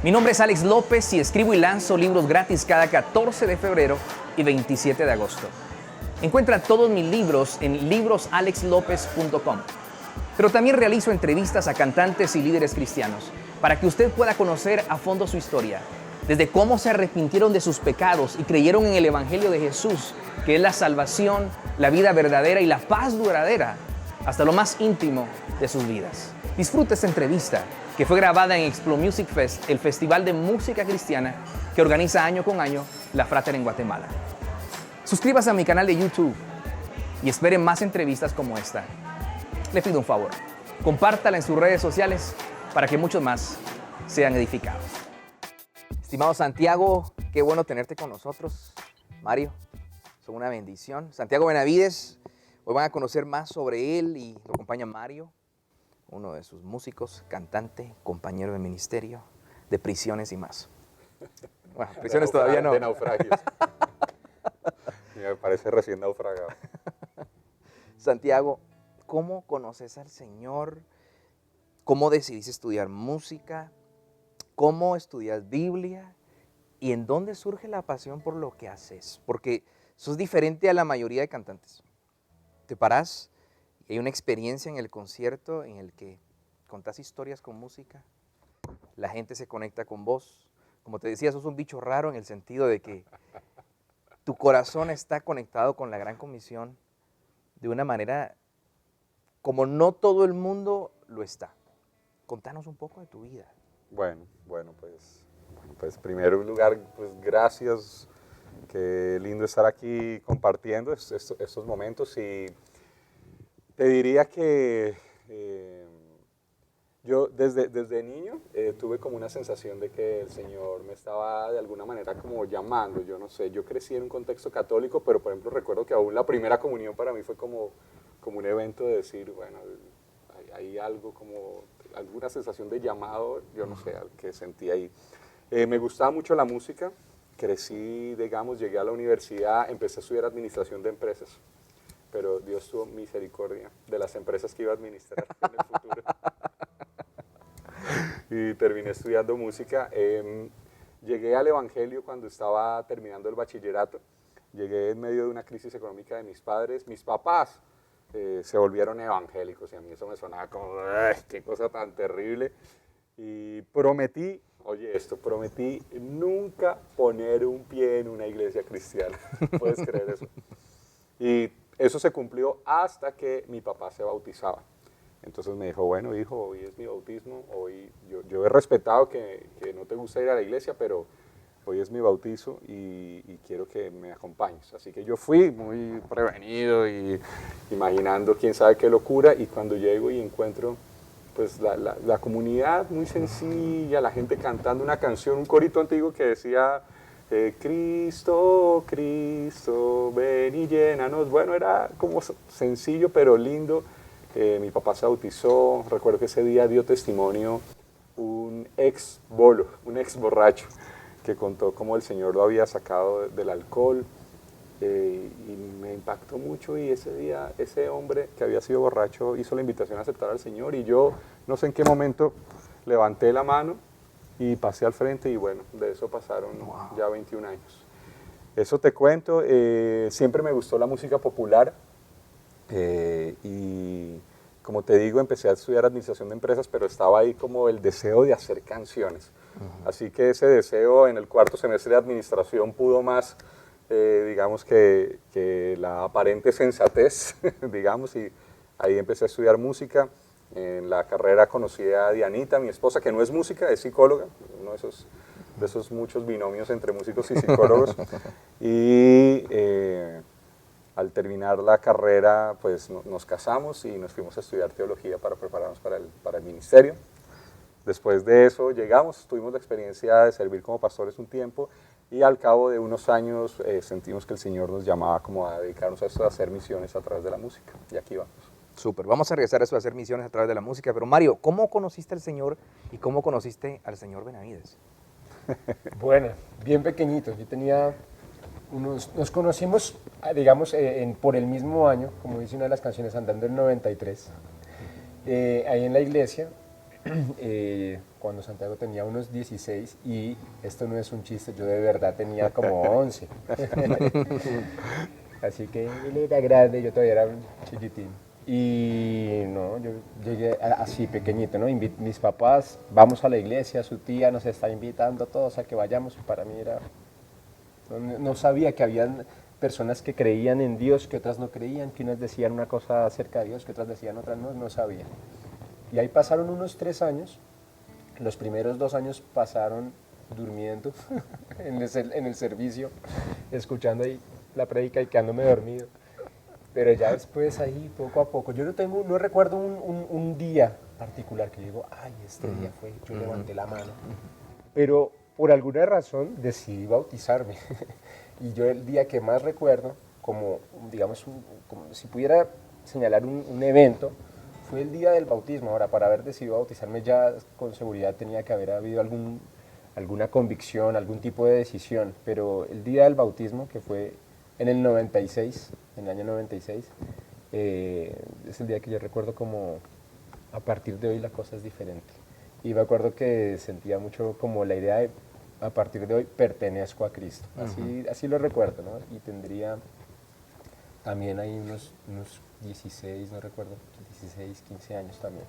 Mi nombre es Alex López y escribo y lanzo libros gratis cada 14 de febrero y 27 de agosto. Encuentra todos mis libros en librosalexlopez.com. Pero también realizo entrevistas a cantantes y líderes cristianos para que usted pueda conocer a fondo su historia, desde cómo se arrepintieron de sus pecados y creyeron en el Evangelio de Jesús, que es la salvación, la vida verdadera y la paz duradera, hasta lo más íntimo de sus vidas. Disfruta esta entrevista que fue grabada en Explo Music Fest, el festival de música cristiana que organiza año con año la Frater en Guatemala. Suscríbase a mi canal de YouTube y espere más entrevistas como esta. Le pido un favor, compártala en sus redes sociales para que muchos más sean edificados. Estimado Santiago, qué bueno tenerte con nosotros. Mario, son una bendición. Santiago Benavides, hoy van a conocer más sobre él y lo acompaña Mario, uno de sus músicos, cantante, compañero de ministerio, de prisiones y más. Bueno, prisiones todavía no. De naufragios. Me parece recién naufragado. Santiago, ¿cómo conoces al Señor? ¿Cómo decidiste estudiar música? ¿Cómo estudias Biblia? ¿Y en dónde surge la pasión por lo que haces? Porque sos diferente a la mayoría de cantantes. Te parás y hay una experiencia en el concierto en el que contás historias con música, la gente se conecta con vos. Como te decía, sos un bicho raro en el sentido de que tu corazón está conectado con la Gran Comisión de una manera como no todo el mundo lo está. Contanos un poco de tu vida. Bueno, pues primero lugar, pues gracias. Qué lindo estar aquí compartiendo estos momentos y te diría que yo desde niño tuve como una sensación de que el Señor me estaba de alguna manera como llamando. Yo no sé, yo crecí en un contexto católico, pero por ejemplo recuerdo que aún la primera comunión para mí fue como un evento de decir, bueno, hay algo como, alguna sensación de llamado, yo no sé, que sentí ahí. Me gustaba mucho la música, crecí, digamos, llegué a la universidad, empecé a estudiar administración de empresas, pero Dios tuvo misericordia de las empresas que iba a administrar en el futuro. Y terminé estudiando música. Llegué al Evangelio cuando estaba terminando el bachillerato. Llegué en medio de una crisis económica de mis padres. Mis papás se volvieron evangélicos y a mí eso me sonaba como, ¡ay, qué cosa tan terrible! Y prometí, oye esto, prometí nunca poner un pie en una iglesia cristiana. ¿Puedes creer eso? Y eso se cumplió hasta que mi papá se bautizaba. Entonces me dijo, bueno, hijo, hoy es mi bautismo, hoy yo he respetado que no te gusta ir a la iglesia, pero hoy es mi bautizo y quiero que me acompañes. Así que yo fui muy prevenido y imaginando quién sabe qué locura, y cuando llego y encuentro pues la comunidad muy sencilla, la gente cantando una canción, un corito antiguo que decía Cristo, Cristo, ven y llénanos. Bueno, era como sencillo pero lindo. Mi papá se bautizó, recuerdo que ese día dio testimonio un ex bolo, un ex borracho, que contó cómo el Señor lo había sacado del alcohol, y me impactó mucho. Y ese día ese hombre que había sido borracho hizo la invitación a aceptar al Señor, y yo no sé en qué momento levanté la mano y pasé al frente, y bueno, de eso pasaron ya 21 años. Eso te cuento. Siempre me gustó la música popular. Y como te digo, empecé a estudiar administración de empresas, pero estaba ahí como el deseo de hacer canciones. Así que ese deseo en el cuarto semestre de administración pudo más, digamos, que la aparente sensatez, digamos, y ahí empecé a estudiar música. En la carrera conocí a Dianita, mi esposa, que no es música, es psicóloga, uno de esos muchos binomios entre músicos y psicólogos. Y al terminar la carrera, pues nos casamos y nos fuimos a estudiar teología para prepararnos para el ministerio. Después de eso llegamos, tuvimos la experiencia de servir como pastores un tiempo, y al cabo de unos años sentimos que el Señor nos llamaba como a dedicarnos a esto, a hacer misiones a través de la música, y aquí vamos. Súper, vamos a regresar a eso de hacer misiones a través de la música, pero Mario, ¿cómo conociste al Señor y cómo conociste al señor Benavides? Bueno, bien pequeñito, yo tenía nos conocimos, digamos, por el mismo año, como dice una de las canciones, andando en 93, ahí en la iglesia. cuando Santiago tenía unos 16 y esto no es un chiste, yo de verdad tenía como 11. Así que él era grande, yo todavía era un chiquitín. Y no, yo llegué así pequeñito, ¿no? Mis papás, vamos a la iglesia, su tía nos está invitando a todos a que vayamos. Para mí era, no sabía que habían personas que creían en Dios, que otras no creían, que unas decían una cosa acerca de Dios, que otras decían otra, no sabía. Y ahí pasaron unos 3 años, los primeros 2 años pasaron durmiendo en el servicio, escuchando ahí la prédica y quedándome dormido. Pero ya después ahí, poco a poco, yo no recuerdo un día particular que digo, ay, este día fue, yo levanté la mano. Pero por alguna razón decidí bautizarme. Y yo el día que más recuerdo, como digamos, como si pudiera señalar un evento, fue el día del bautismo. Ahora, para haber decidido bautizarme ya con seguridad tenía que haber habido alguna convicción, algún tipo de decisión. Pero el día del bautismo, que fue en el 96, en el año 96, es el día que yo recuerdo como a partir de hoy la cosa es diferente. Y me acuerdo que sentía mucho como la idea de a partir de hoy pertenezco a Cristo. Así lo recuerdo, ¿no? Y tendría también ahí unos 16, no recuerdo, 16, 15 años también.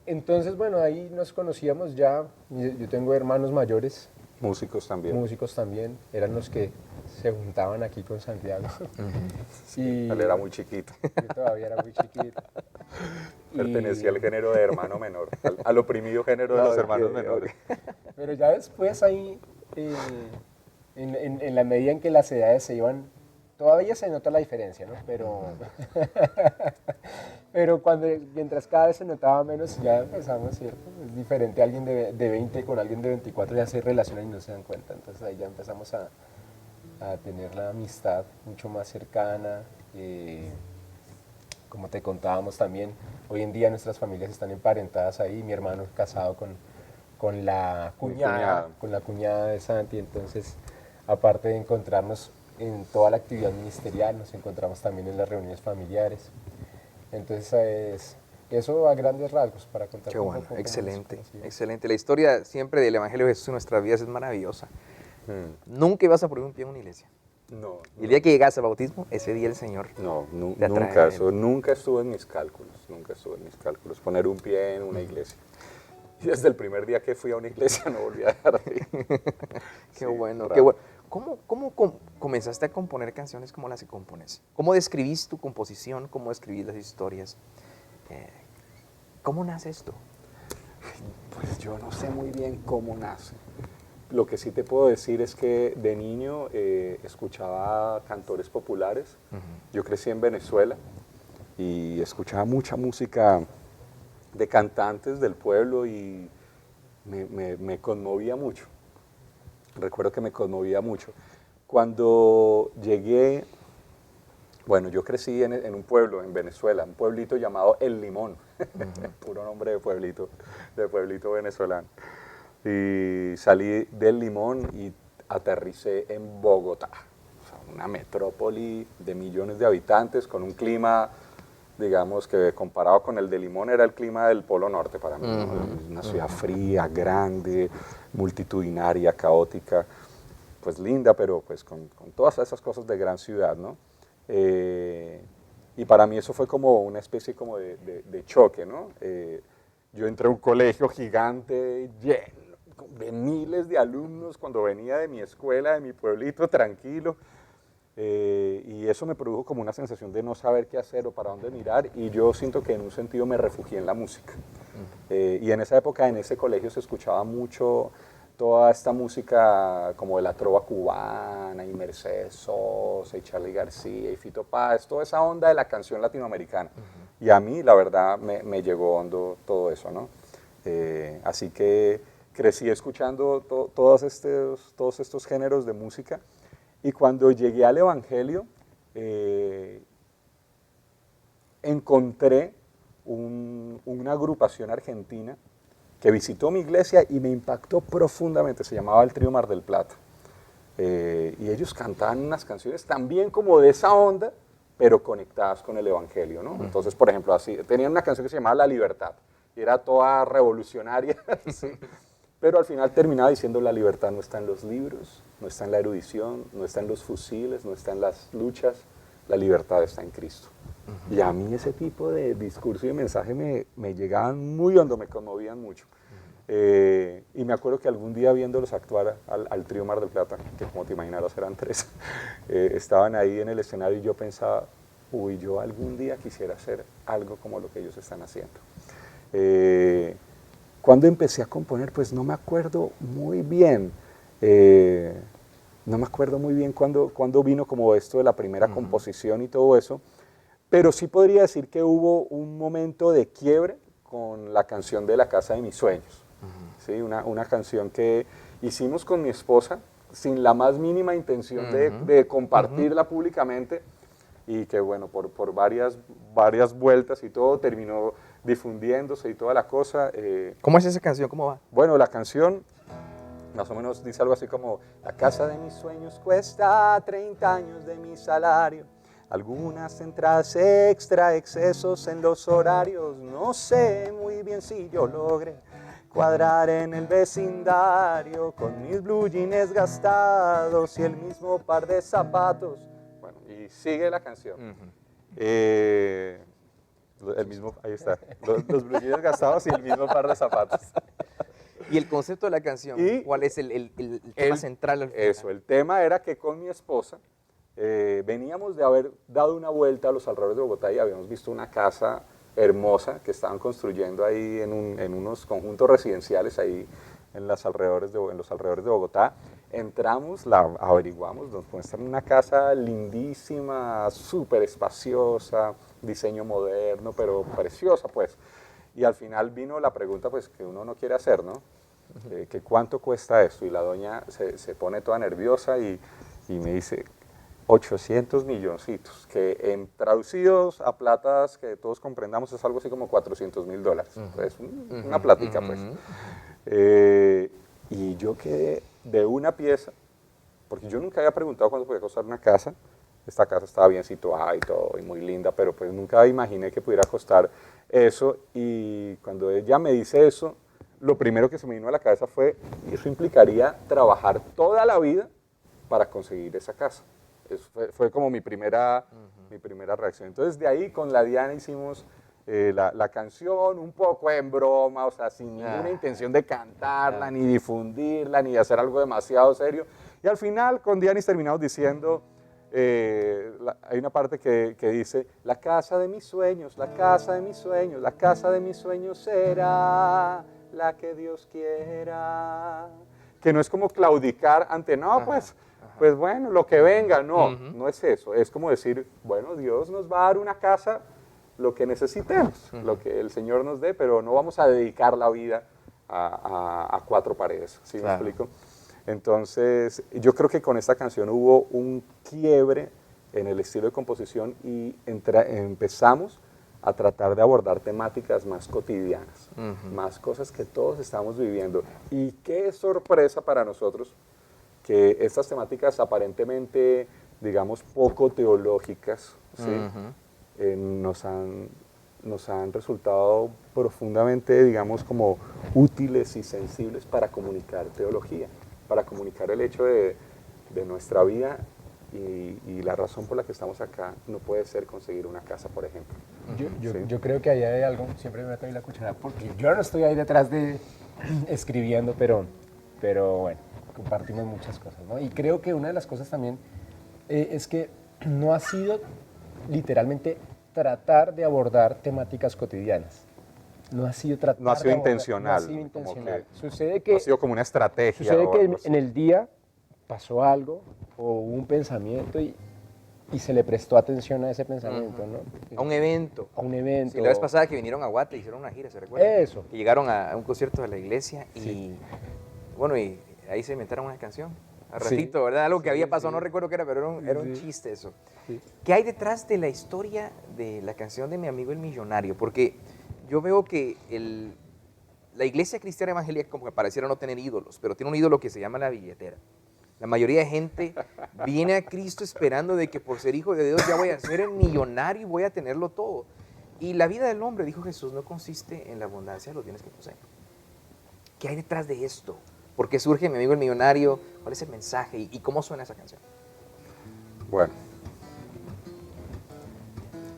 Entonces, bueno, ahí nos conocíamos ya. Yo tengo hermanos mayores. Músicos también. Músicos también, eran los que se juntaban aquí con Santiago. Sí, él era muy chiquito. Yo todavía era muy chiquito. Pertenecía al género de hermano menor, al oprimido género de los hermanos menores. Pero ya después ahí, en la medida en que las edades se iban, todavía se nota la diferencia, ¿no? Pero mientras cada vez se notaba menos, ya empezamos, ¿cierto? Es diferente alguien de 20 con alguien de 24, ya se relacionan y no se dan cuenta. Entonces ahí ya empezamos a tener la amistad mucho más cercana. Como te contábamos también, hoy en día nuestras familias están emparentadas ahí. Mi hermano es casado con la cuñada de Santi. Entonces, aparte de encontrarnos en toda la actividad ministerial, nos encontramos también en las reuniones familiares. Entonces, eso a grandes rasgos para contar. Qué bueno, excelente, excelente. La historia siempre del Evangelio de Jesús en nuestras vidas es maravillosa. Nunca ibas a poner un pie en una iglesia. No. Y el día que llegaste al bautismo, ese día el Señor. Nunca, eso nunca estuvo en mis cálculos, poner un pie en una iglesia. Y desde el primer día que fui a una iglesia no volví a dejar de ir. Qué bueno, qué bueno. ¿Cómo comenzaste a componer canciones como las que compones? ¿Cómo describís tu composición? ¿Cómo describís las historias? ¿Cómo nace esto? Pues yo no sé muy bien cómo nace. Lo que sí te puedo decir es que de niño escuchaba cantores populares. Yo crecí en Venezuela y escuchaba mucha música de cantantes del pueblo y me conmovía mucho. Recuerdo que me conmovía mucho. Cuando llegué, bueno, yo crecí en un pueblo en Venezuela, un pueblito llamado El Limón, puro nombre de pueblito venezolano. Y salí del Limón y aterricé en Bogotá, o sea, una metrópoli de millones de habitantes con un clima, digamos que comparado con el de Limón era el clima del Polo Norte para mí, ¿no? Una ciudad fría, grande, multitudinaria, caótica, pues linda, pero pues con todas esas cosas de gran ciudad, ¿no? Y para mí eso fue como una especie como de choque, ¿no? Yo entré a un colegio gigante, lleno de miles de alumnos cuando venía de mi escuela, de mi pueblito, tranquilo. Y eso me produjo como una sensación de no saber qué hacer o para dónde mirar, y yo siento que en un sentido me refugié en la música. Y en esa época, en ese colegio se escuchaba mucho toda esta música como de la trova cubana, y Mercedes Sosa, y Charly García, y Fito Páez, toda esa onda de la canción latinoamericana. Y a mí, la verdad, me llegó hondo todo eso, ¿no? Así que crecí escuchando todos estos géneros de música. Y cuando llegué al Evangelio, encontré una agrupación argentina que visitó mi iglesia y me impactó profundamente. Se llamaba el Trío Mar del Plata. Y ellos cantaban unas canciones también como de esa onda, pero conectadas con el Evangelio, ¿no? Entonces, por ejemplo, así, tenían una canción que se llamaba La Libertad, y era toda revolucionaria, ¿sí? Pero al final terminaba diciendo: la libertad no está en los libros, no está en la erudición, no está en los fusiles, no está en las luchas, la libertad está en Cristo. Y a mí ese tipo de discurso y de mensaje me llegaban muy hondo, me conmovían mucho. Y me acuerdo que algún día viéndolos actuar al trío Mar del Plata, que como te imaginarás eran 3, estaban ahí en el escenario y yo pensaba: uy, yo algún día quisiera hacer algo como lo que ellos están haciendo. Cuando empecé a componer, pues no me acuerdo muy bien. No me acuerdo muy bien cuándo vino como esto de la primera composición y todo eso, pero sí podría decir que hubo un momento de quiebre con la canción de La Casa de Mis Sueños. ¿Sí? Una canción que hicimos con mi esposa sin la más mínima intención de compartirla públicamente, y que bueno, por varias vueltas y todo terminó difundiéndose y toda la cosa. ¿Cómo es esa canción? ¿Cómo va? Bueno, la canción más o menos dice algo así como: la casa de mis sueños cuesta 30 años de mi salario, algunas entradas extra, excesos en los horarios, no sé muy bien si yo logré cuadrar en el vecindario con mis blue jeans gastados y el mismo par de zapatos. Bueno, y sigue la canción. El mismo, ahí está, los blue jeans gastados y el mismo par de zapatos. ¿Y el concepto de la canción? ¿Cuál es el tema central al final? Eso, el tema era que con mi esposa veníamos de haber dado una vuelta a los alrededores de Bogotá y habíamos visto una casa hermosa que estaban construyendo ahí en unos conjuntos residenciales ahí en los alrededores de Bogotá. Entramos, la averiguamos, nos muestran una casa lindísima, súper espaciosa, diseño moderno, pero preciosa pues. Y al final vino la pregunta pues que uno no quiere hacer, ¿no? Que ¿cuánto cuesta esto? Y la doña se pone toda nerviosa y me dice: 800 milloncitos, que en traducidos a platas que todos comprendamos es algo así como $400.000. Entonces, una platica pues. Y yo quedé de una pieza, porque yo nunca había preguntado cuánto podía costar una casa. Esta casa estaba bien situada y todo, y muy linda, pero pues nunca imaginé que pudiera costar eso. Y cuando ella me dice eso, lo primero que se me vino a la cabeza fue: eso implicaría trabajar toda la vida para conseguir esa casa. Eso fue como mi primera reacción. Entonces de ahí con la Diana hicimos la canción un poco en broma, o sea, sin ninguna intención de cantarla, ni difundirla, ni de hacer algo demasiado serio. Y al final con Diana terminamos diciendo... hay una parte que dice: la casa de mis sueños, la casa de mis sueños, la casa de mis sueños será la que Dios quiera. Que no es como claudicar ante, no, pues bueno, lo que venga, no, no es eso. Es como decir: bueno, Dios nos va a dar una casa, lo que necesitemos, lo que el Señor nos dé, pero no vamos a dedicar la vida a cuatro paredes, ¿sí me explico? Entonces, yo creo que con esta canción hubo un quiebre en el estilo de composición y empezamos a tratar de abordar temáticas más cotidianas, más cosas que todos estamos viviendo. Y qué sorpresa para nosotros que estas temáticas aparentemente, digamos, poco teológicas, ¿sí? Nos han resultado profundamente, digamos, como útiles y sensibles para comunicar teología, para comunicar el hecho de nuestra vida y la razón por la que estamos acá no puede ser conseguir una casa, por ejemplo. Yo creo que ahí hay algo, siempre me meto ahí la cuchara, porque yo no estoy ahí detrás de escribiendo, pero bueno, compartimos muchas cosas, ¿no? Y creo que una de las cosas también es que no ha sido literalmente tratar de abordar temáticas cotidianas. No ha sido tratar no ha sido de abordar, intencional. No ha sido intencional. Sucede que, no ha sido como una estrategia. Sucede que en el día pasó algo o hubo un pensamiento y se le prestó atención a ese pensamiento, ¿no? A un evento. A un evento. Sí, la vez pasada que vinieron a Guate, hicieron una gira, ¿se recuerda? Eso. Que llegaron a un concierto de la iglesia y, sí. Bueno, y ahí se inventaron una canción. Al ratito, ¿verdad? Algo que había pasado, no recuerdo qué era, pero era un chiste eso. Sí. ¿Qué hay detrás de la historia de la canción de Mi Amigo el Millonario? Porque yo veo que la iglesia cristiana evangélica como que pareciera no tener ídolos, pero tiene un ídolo que se llama la billetera. La mayoría de gente viene a Cristo esperando de que por ser hijo de Dios ya voy a ser el millonario y voy a tenerlo todo. Y la vida del hombre, dijo Jesús, no consiste en la abundancia de los bienes que posee. ¿Qué hay detrás de esto? ¿Por qué surge mi amigo el millonario? ¿Cuál es el mensaje? ¿Y cómo suena esa canción?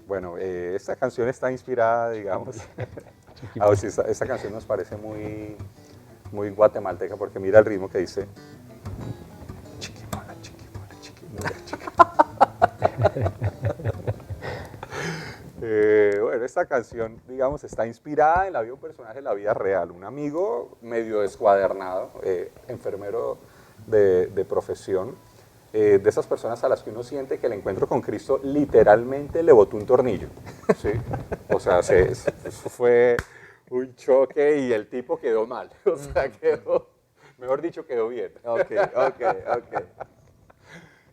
Bueno, esta canción está inspirada, digamos, esta canción nos parece muy, muy guatemalteca porque mira el ritmo que dice chiquimola, chiquimola, chiquimola, chiquimola. Bueno, esta canción, digamos, está inspirada en la vida de un personaje de la vida real, un amigo medio descuadernado, enfermero de profesión, de esas personas a las que uno siente que el encuentro con Cristo literalmente le botó un tornillo, ¿sí? O sea, eso fue un choque y el tipo quedó mal, o sea, mejor dicho, quedó bien. Ok.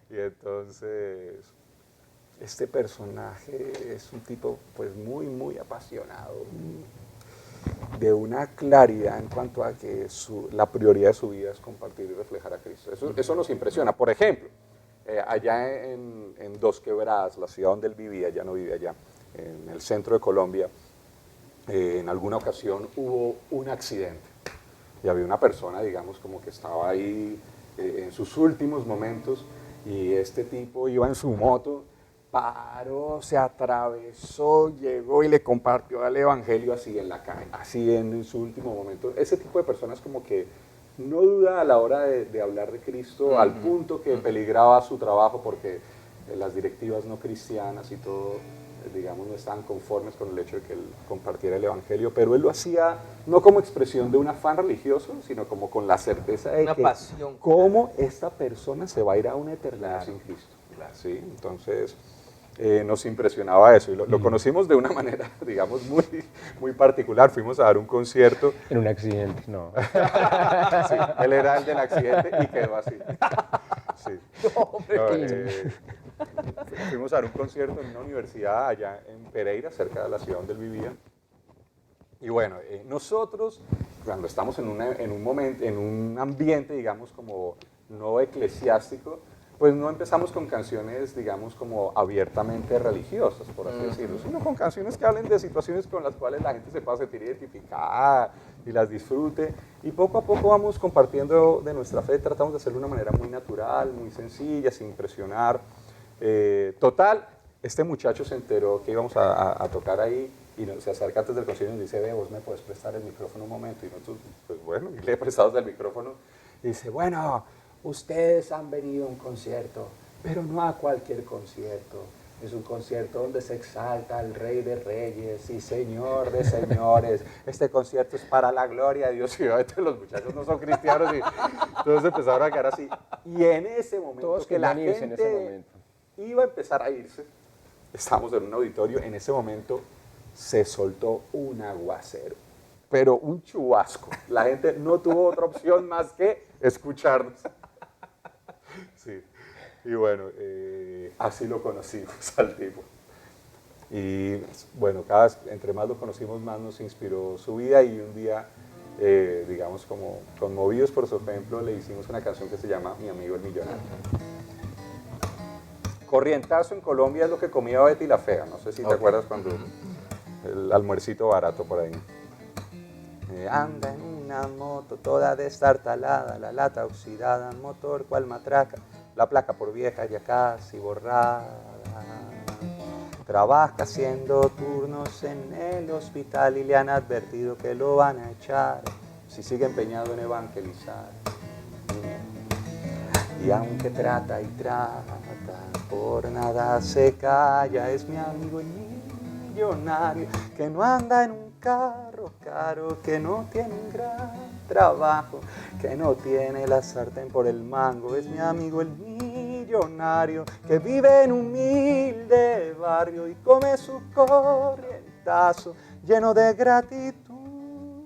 Y entonces, este personaje es un tipo pues muy, muy apasionado, de una claridad en cuanto a que la prioridad de su vida es compartir y reflejar a Cristo. Eso nos impresiona. Por ejemplo, allá en Dos Quebradas, la ciudad donde él vivía, ya no vive allá, en el centro de Colombia, en alguna ocasión hubo un accidente y había una persona, digamos, como que estaba ahí en sus últimos momentos y este tipo iba en su moto, paró, se atravesó, llegó y le compartió el evangelio así en la calle, así en su último momento. Ese tipo de personas como que no duda a la hora de hablar de Cristo, al punto que peligraba su trabajo porque las directivas no cristianas y todo, digamos, no estaban conformes con el hecho de que él compartiera el evangelio, pero él lo hacía no como expresión de un afán religioso, sino como con la certeza de una que pasión. cómo esta persona se va a ir a una eternidad sin Cristo. ¿Sí? Entonces, nos impresionaba eso y lo conocimos de una manera, digamos, muy, muy particular. Fuimos a dar un concierto. En un accidente, no. Sí, él era el del accidente y quedó así. Sí. Fuimos a dar un concierto en una universidad allá en Pereira, cerca de la ciudad donde él vivía. Y bueno, nosotros, cuando estamos en un momento, en un ambiente, digamos, como no eclesiástico, pues no empezamos con canciones, digamos, como abiertamente religiosas, por así decirlo, sino con canciones que hablen de situaciones con las cuales la gente se pueda sentir identificada y las disfrute. Y poco a poco vamos compartiendo de nuestra fe, tratamos de hacerlo de una manera muy natural, muy sencilla, sin presionar. Total, este muchacho se enteró que íbamos a tocar ahí y se acerca antes del concierto y nos dice, ve, vos me puedes prestar el micrófono un momento. Y nosotros, pues bueno, y le prestamos el micrófono y dice, bueno, ustedes han venido a un concierto, pero no a cualquier concierto. Es un concierto donde se exalta al Rey de Reyes y Señor de Señores. Este concierto es para la gloria de Dios. Y obviamente los muchachos no son cristianos y todos empezaron a quedar así. Y en ese momento Todos que la querían irse gente en ese momento. iba a empezar a irse, estábamos en un auditorio, en ese momento se soltó un aguacero, pero un chubasco. La gente no tuvo otra opción más que escucharnos. Sí. Y bueno, así lo conocimos al tipo. Y bueno, entre más lo conocimos, más nos inspiró su vida y un día, digamos, como conmovidos por su ejemplo, le hicimos una canción que se llama Mi amigo el millonario. Corrientazo en Colombia es lo que comía Betty la Fea, no sé si te acuerdas cuando el almuercito barato por ahí. Anda en una moto toda destartalada, la lata oxidada, motor cual matraca, la placa por vieja ya casi borrada. Trabaja haciendo turnos en el hospital y le han advertido que lo van a echar si sigue empeñado en evangelizar. Y aunque trata y trata, por nada se calla, es mi amigo el millonario que no anda en un carro caro, que no tiene un gran trabajo, que no tiene la sartén por el mango, es mi amigo el millonario que vive en un humilde barrio y come su corrientazo lleno de gratitud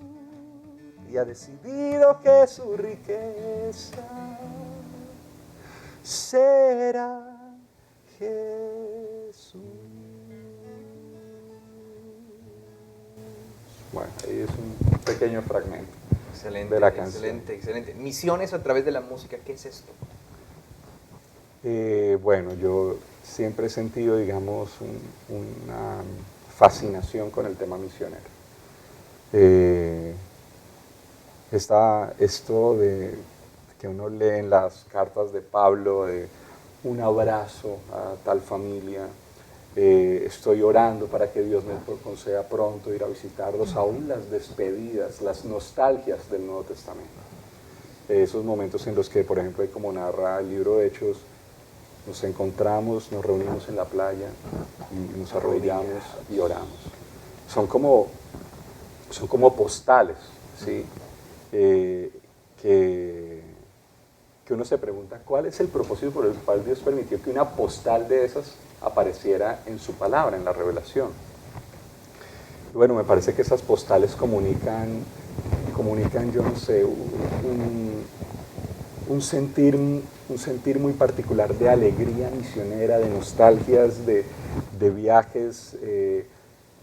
y ha decidido que su riqueza será Jesús. Bueno, ahí es un pequeño fragmento Excelente, de la canción. excelente. Misiones a través de la música, ¿qué es esto? Bueno, yo siempre he sentido, digamos, una fascinación con el tema misionero. Eh, esto de que uno lee en las cartas de Pablo, de un abrazo a tal familia, estoy orando para que Dios me conceda pronto ir a visitarlos, aún las despedidas, las nostalgias del Nuevo Testamento. Esos momentos en los que, por ejemplo, hay como narra el libro de Hechos, nos encontramos, nos reunimos en la playa y nos arrodillamos y oramos. Son como postales, ¿sí? Que uno se pregunta cuál es el propósito por el cual Dios permitió que una postal de esas apareciera en su palabra, en la revelación. Y bueno, me parece que esas postales comunican, yo no sé, un sentir muy particular de alegría misionera, de nostalgias, de viajes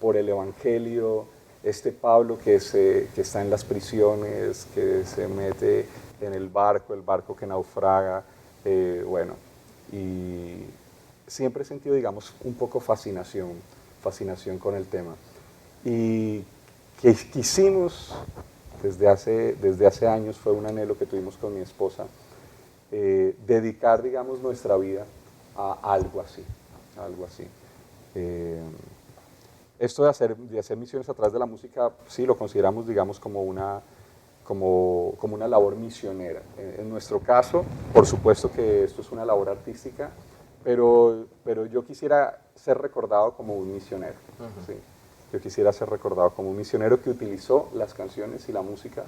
por el Evangelio. Este Pablo que está en las prisiones, que se mete en el barco que naufraga, bueno, y siempre he sentido, digamos, un poco fascinación con el tema. Y que quisimos, desde hace años, fue un anhelo que tuvimos con mi esposa, dedicar, digamos, nuestra vida a algo así. Esto de hacer misiones a través de la música, sí lo consideramos, digamos, como una labor misionera. En nuestro caso, por supuesto que esto es una labor artística, pero yo quisiera ser recordado como un misionero. ¿Sí? Yo quisiera ser recordado como un misionero que utilizó las canciones y la música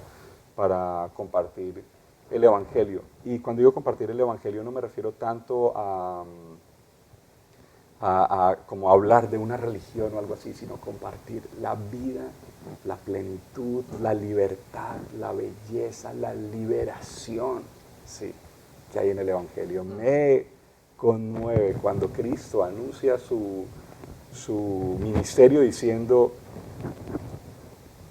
para compartir el Evangelio. Y cuando digo compartir el Evangelio no me refiero tanto a como hablar de una religión o algo así, sino compartir la vida, la plenitud, la libertad, la belleza, la liberación, sí, que hay en el Evangelio. Me conmueve cuando Cristo anuncia su ministerio diciendo,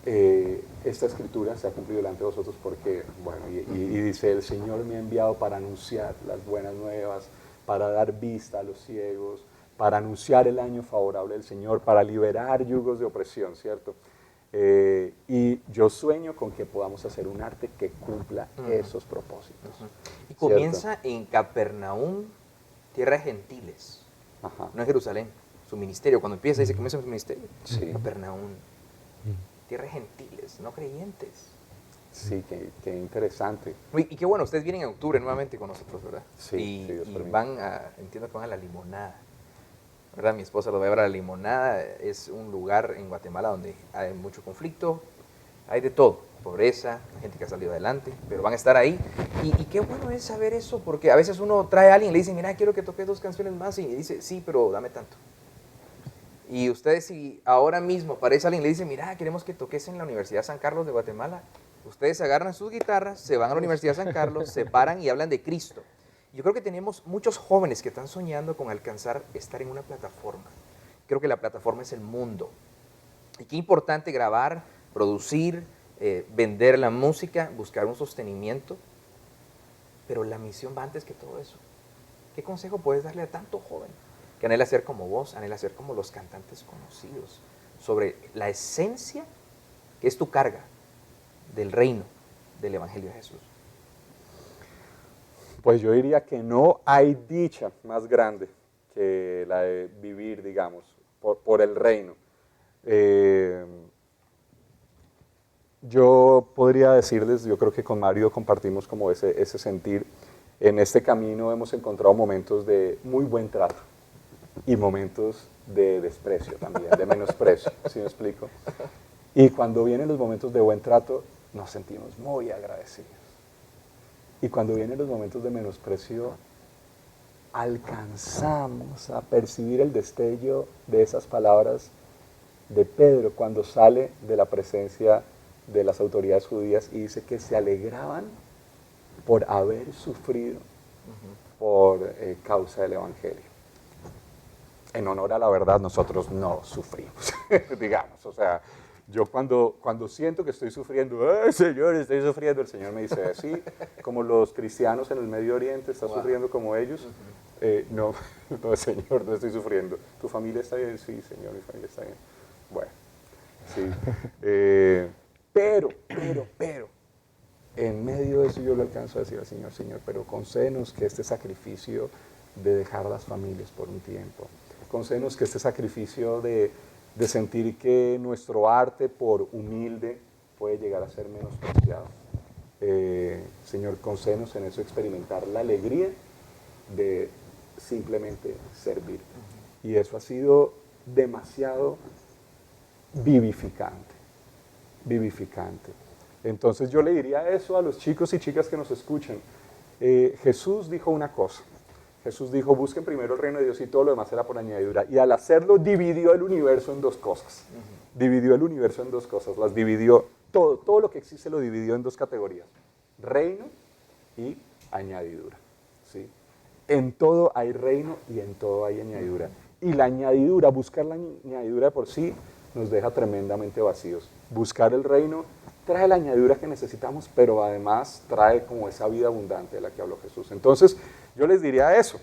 esta escritura se ha cumplido delante de vosotros porque, bueno, y dice, el Señor me ha enviado para anunciar las buenas nuevas, para dar vista a los ciegos, para anunciar el año favorable del Señor, para liberar yugos de opresión, ¿cierto? Y yo sueño con que podamos hacer un arte que cumpla esos propósitos. Y comienza en Capernaum, tierra de gentiles, no en Jerusalén. Su ministerio, cuando empieza, dice, comienza su ministerio. Sí. Capernaum, tierra de gentiles, no creyentes. Sí, qué interesante. Y qué bueno, ustedes vienen en octubre nuevamente con nosotros, ¿verdad? Sí, y van entiendo que van a La Limonada, ¿verdad? Mi esposa los va a llevar a La Limonada. Es un lugar en Guatemala donde hay mucho conflicto, hay de todo, pobreza, gente que ha salido adelante, pero van a estar ahí. Y qué bueno es saber eso, porque a veces uno trae a alguien y le dice, mira, quiero que toques 2 canciones más, y dice, sí, pero dame tanto. Y ustedes, si ahora mismo aparece alguien y le dice, mira, queremos que toques en la Universidad San Carlos de Guatemala, ustedes agarran sus guitarras, se van a la Universidad San Carlos, se paran y hablan de Cristo. Yo creo que tenemos muchos jóvenes que están soñando con alcanzar estar en una plataforma. Creo que la plataforma es el mundo. Y qué importante grabar, producir, vender la música, buscar un sostenimiento. Pero la misión va antes que todo eso. ¿Qué consejo puedes darle a tanto joven que anhela ser como vos, anhela ser como los cantantes conocidos, sobre la esencia que es tu carga del reino del Evangelio de Jesús? Pues yo diría que no hay dicha más grande que la de vivir, digamos, por el reino. Yo podría decirles, yo creo que con Mario compartimos como ese sentir. En este camino hemos encontrado momentos de muy buen trato y momentos de desprecio también, de menosprecio, ¿sí me explico? Y cuando vienen los momentos de buen trato, nos sentimos muy agradecidos. Y cuando vienen los momentos de menosprecio, alcanzamos a percibir el destello de esas palabras de Pedro cuando sale de la presencia de las autoridades judías y dice que se alegraban por haber sufrido por causa del Evangelio. En honor a la verdad, nosotros no sufrimos, digamos, o sea, yo cuando siento que estoy sufriendo, ¡ay, Señor, estoy sufriendo! El Señor me dice, sí, como los cristianos en el Medio Oriente, estás sufriendo como ellos. No, no, Señor, no estoy sufriendo. ¿Tu familia está bien? Sí, Señor, mi familia está bien. Bueno, sí. Pero, en medio de eso yo le alcanzo a decir al Señor, Señor, pero concédenos que este sacrificio de dejar las familias por un tiempo, concédenos que este sacrificio de sentir que nuestro arte, por humilde, puede llegar a ser menospreciado. Señor, concédenos en eso experimentar la alegría de simplemente servir. Y eso ha sido demasiado vivificante, vivificante. Entonces yo le diría eso a los chicos y chicas que nos escuchan. Jesús dijo una cosa. Jesús dijo, busquen primero el reino de Dios y todo lo demás será por añadidura. Y al hacerlo dividió el universo en dos cosas. Dividió el universo en dos cosas. Las dividió, todo lo que existe lo dividió en dos categorías. Reino y añadidura. ¿Sí? En todo hay reino y en todo hay añadidura. Y la añadidura, buscar la añadidura por sí, nos deja tremendamente vacíos. Buscar el reino trae la añadidura que necesitamos, pero además trae como esa vida abundante de la que habló Jesús. Entonces, yo les diría eso.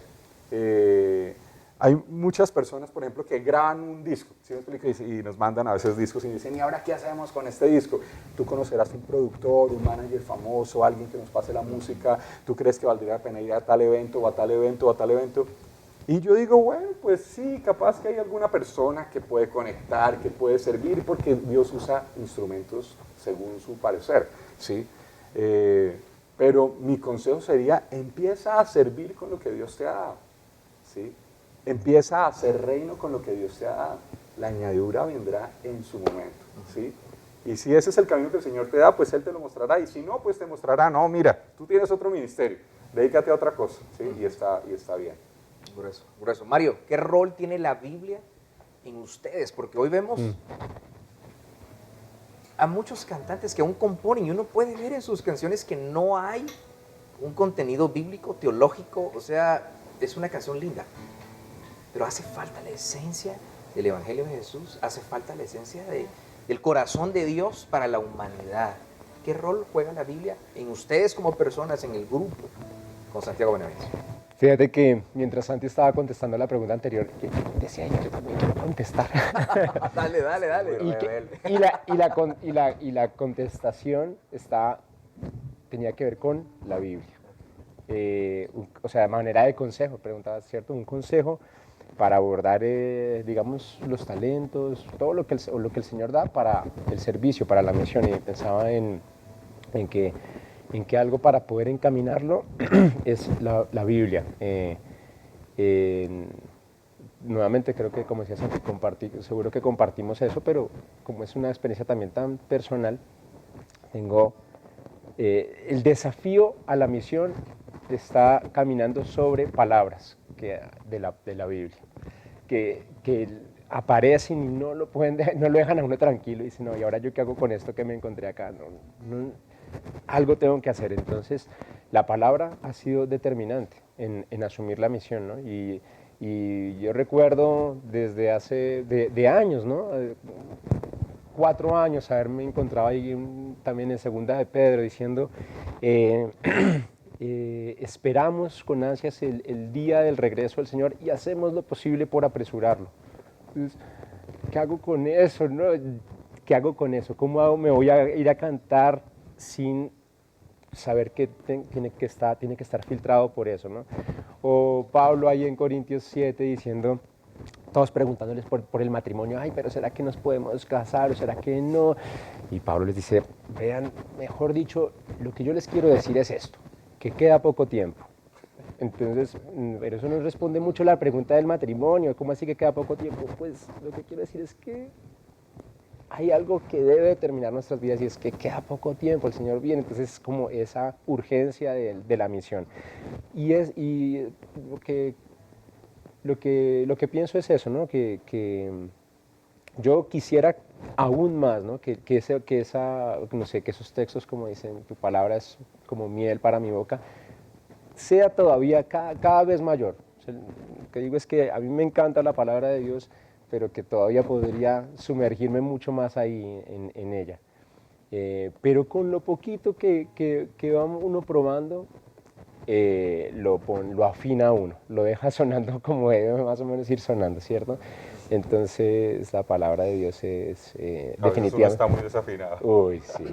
Hay muchas personas, por ejemplo, que graban un disco, ¿sí me explico? Y nos mandan a veces discos y dicen, ¿y ahora qué hacemos con este disco? Tú conocerás un productor, un manager famoso, alguien que nos pase la música, ¿tú crees que valdría la pena ir a tal evento o a tal evento o a tal evento? Y yo digo, bueno, pues sí, capaz que hay alguna persona que puede conectar, que puede servir, porque Dios usa instrumentos según su parecer, ¿sí? Pero mi consejo sería, empieza a servir con lo que Dios te ha dado, ¿sí? Empieza a hacer reino con lo que Dios te ha dado. La añadidura vendrá en su momento, ¿sí? Y si ese es el camino que el Señor te da, pues Él te lo mostrará. Y si no, pues te mostrará, no, mira, tú tienes otro ministerio, dedícate a otra cosa, ¿sí? Y está bien. Grueso, grueso. Mario, ¿qué rol tiene la Biblia en ustedes? Porque hoy vemos a muchos cantantes que aún componen y uno puede ver en sus canciones que no hay un contenido bíblico, teológico, o sea, es una canción linda, pero hace falta la esencia del Evangelio de Jesús, hace falta la esencia del corazón de Dios para la humanidad. ¿Qué rol juega la Biblia en ustedes como personas, en el grupo, con Santiago Benavides? Fíjate que mientras Santi estaba contestando la pregunta anterior, decía yo también quiero contestar. Dale. Y la contestación tenía que ver con la Biblia. O sea, de manera de consejo, preguntaba, ¿cierto? Un consejo para abordar, digamos, los talentos, todo lo que el Señor da para el servicio, para la misión. Y pensaba en que algo para poder encaminarlo es la Biblia. Nuevamente creo que, como decía Santi, seguro que compartimos eso, pero como es una experiencia también tan personal, tengo el desafío a la misión está caminando sobre palabras de la Biblia, que aparecen y no lo dejan a uno tranquilo y dicen, no, ¿y ahora yo qué hago con esto que me encontré acá? Algo tengo que hacer. Entonces, la palabra ha sido determinante en asumir la misión, ¿no? Y yo recuerdo desde hace de años, ¿no? 4 años haberme encontrado ahí también en Segunda de Pedro diciendo esperamos con ansias el día del regreso del Señor y hacemos lo posible por apresurarlo. Entonces, ¿qué hago con eso? ¿No? ¿Qué hago con eso? ¿Cómo me voy a ir a cantar sin saber que tiene que estar filtrado por eso, ¿no? O Pablo ahí en Corintios 7 diciendo, todos preguntándoles por el matrimonio, ay, pero ¿será que nos podemos casar o será que no? Y Pablo les dice, vean, mejor dicho, lo que yo les quiero decir es esto, que queda poco tiempo. Entonces, pero eso no responde mucho a la pregunta del matrimonio, ¿cómo así que queda poco tiempo? Pues lo que quiero decir es que hay algo que debe determinar nuestras vidas y es que queda poco tiempo, el Señor viene, entonces es como esa urgencia de la misión. Y lo que pienso es eso, ¿no? Que yo quisiera aún más, ¿no? Que esos textos, como dicen, tu palabra es como miel para mi boca, sea todavía cada vez mayor. O sea, lo que digo es que a mí me encanta la palabra de Dios, pero que todavía podría sumergirme mucho más ahí en ella. Pero con lo poquito que va uno probando, lo afina a uno, lo deja sonando como debe más o menos ir sonando, ¿cierto? Entonces la palabra de Dios es definitivamente... está muy desafinado. Uy, sí.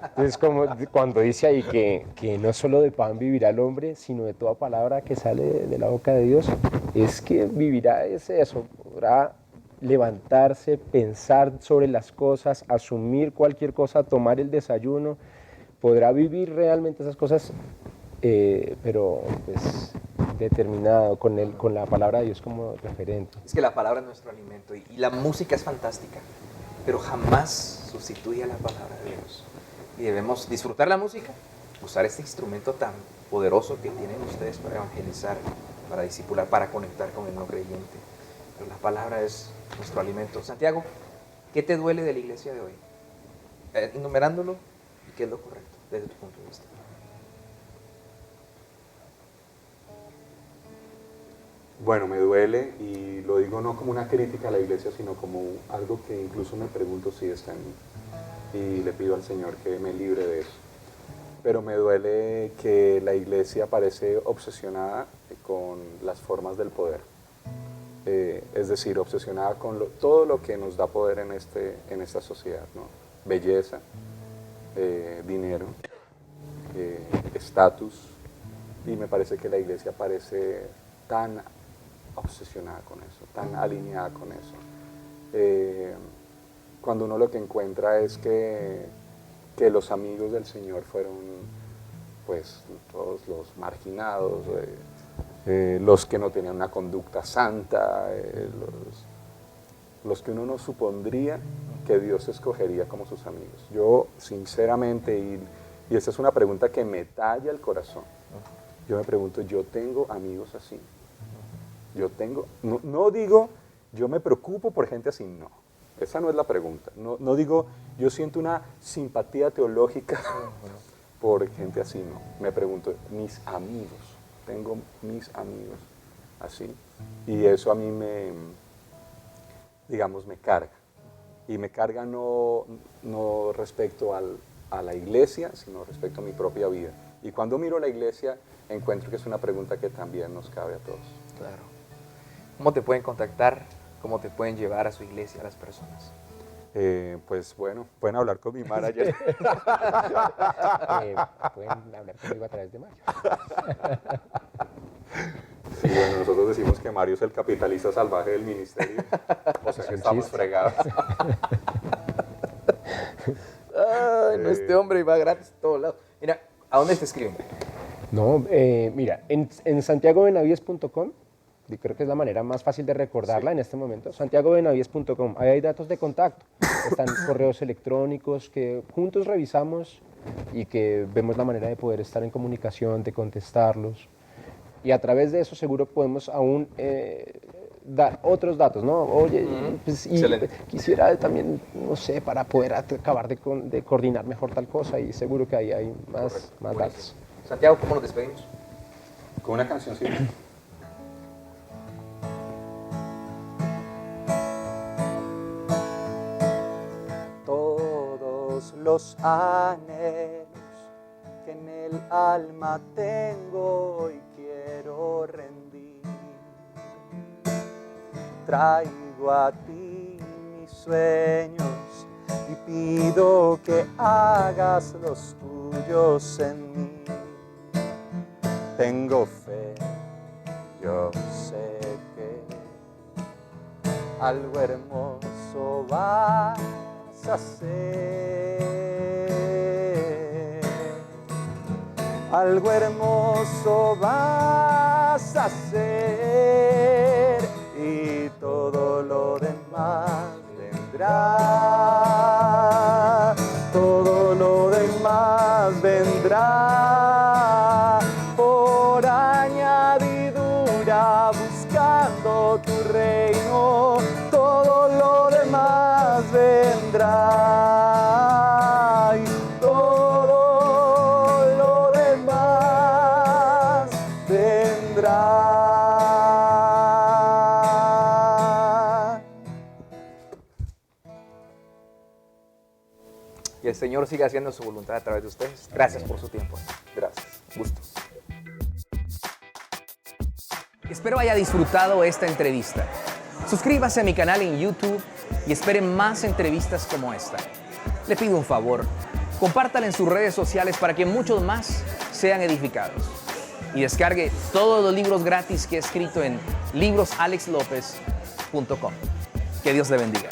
Entonces como cuando dice ahí que no solo de pan vivirá el hombre, sino de toda palabra que sale de la boca de Dios, es que vivirá es eso, podrá levantarse, pensar sobre las cosas, asumir cualquier cosa, tomar el desayuno, podrá vivir realmente esas cosas, pero pues determinado, con la palabra de Dios como referente. Es que la palabra es nuestro alimento y la música es fantástica, pero jamás sustituye a la palabra de Dios. Y debemos disfrutar la música, usar este instrumento tan poderoso que tienen ustedes para evangelizar, para discipular, para conectar con el no creyente. Pero la palabra es nuestro alimento. Santiago, ¿qué te duele de la iglesia de hoy? Enumerándolo, ¿qué es lo correcto desde tu punto de vista? Bueno, me duele y lo digo no como una crítica a la iglesia, sino como algo que incluso me pregunto si está en mí. Y le pido al Señor que me libre de eso. Pero me duele que la iglesia parece obsesionada con las formas del poder. Es decir, obsesionada con todo lo que nos da poder en esta sociedad, ¿no? Belleza, dinero, estatus. Y me parece que la iglesia parece tan obsesionada con eso, tan alineada con eso. Cuando uno lo que encuentra es que los amigos del Señor fueron pues todos los marginados, los que no tenían una conducta santa, los que uno no supondría que Dios escogería como sus amigos. Yo sinceramente, y esa es una pregunta que me talla el corazón, yo me pregunto, ¿yo tengo amigos así? Yo tengo, no digo, yo me preocupo por gente así, no. Esa no es la pregunta. No digo, yo siento una simpatía teológica por gente así, no. Me pregunto, mis amigos, tengo mis amigos así. Y eso a mí digamos, me carga. Y me carga no respecto a la iglesia, sino respecto a mi propia vida. Y cuando miro la iglesia, encuentro que es una pregunta que también nos cabe a todos. Claro. ¿Cómo te pueden contactar? ¿Cómo te pueden llevar a su iglesia a las personas? Pues bueno, pueden hablar con mi manager. Pueden hablar conmigo a través de Mario. Sí, bueno, nosotros decimos que Mario es el capitalista salvaje del ministerio. O sea que estamos fregados. Ay, no, este hombre va gratis a todos lados. Mira, ¿a dónde te escriben? No, mira, en santiagobenavides.com, creo que es la manera más fácil de recordarla en este momento, santiagobenavides.com, ahí hay datos de contacto, están correos electrónicos que juntos revisamos y que vemos la manera de poder estar en comunicación, de contestarlos, y a través de eso seguro podemos aún dar otros datos, ¿no? Oye, pues, y quisiera también, no sé, para poder acabar de coordinar mejor tal cosa, y seguro que ahí hay más datos. Santiago, ¿cómo nos despedimos? Con una canción, sí. Todos los anhelos que en el alma tengo y quiero rendir, traigo a ti mis sueños y pido que hagas los tuyos en mí. Tengo fe, yo sé que algo hermoso vas a hacer. Algo hermoso vas a hacer y todo lo demás vendrá. Todo lo demás vendrá por añadidura, buscando tu reino. Todo lo demás vendrá y todo lo demás vendrá. Y el Señor siga haciendo su voluntad a través de ustedes. Gracias por su tiempo. Gracias. Gustos. Espero haya disfrutado esta entrevista. Suscríbase a mi canal en YouTube y espere más entrevistas como esta. Le pido un favor, compártala en sus redes sociales para que muchos más sean edificados. Y descargue todos los libros gratis que he escrito en librosalexlopez.com. Que Dios le bendiga.